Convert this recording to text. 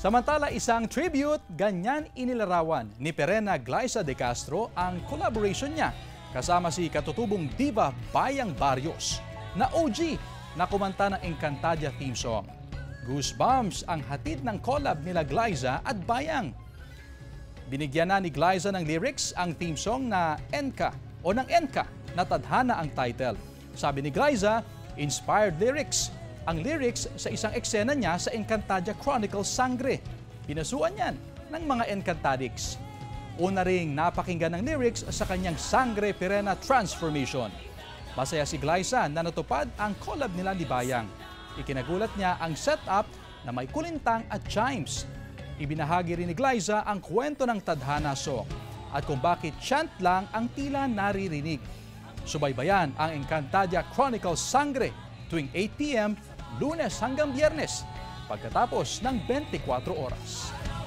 Samantala, isang tribute, ganyan inilarawan ni Perena Glyza de Castro ang collaboration niya kasama si katutubong diva Bayang Barrios na OG na kumanta ng Encantadia theme song. Goosebumps ang hatid ng collab nila Glyza at Bayang. Binigyan na ni Glyza ng lyrics ang theme song na Enka o ng Enka na tadhana ang title. Sabi ni Glyza, inspired lyrics. Ang lyrics sa isang eksena niya sa Encantadia Chronicles Sangre. Pinasuan yan ng mga Encantadics. Una ring napakinggan ng lyrics sa kanyang Sangre Perena Transformation. Masaya si Glyza na natupad ang collab nila ni Bayang. Ikinagulat niya ang setup na may kulintang at chimes. Ibinahagi rin ni Glyza ang kwento ng tadhana song at kung bakit chant lang ang tila naririnig. Subaybayan ang Encantadia Chronicles Sangre tuwing 8 p.m. Lunes hanggang Biyernes pagkatapos ng 24 oras.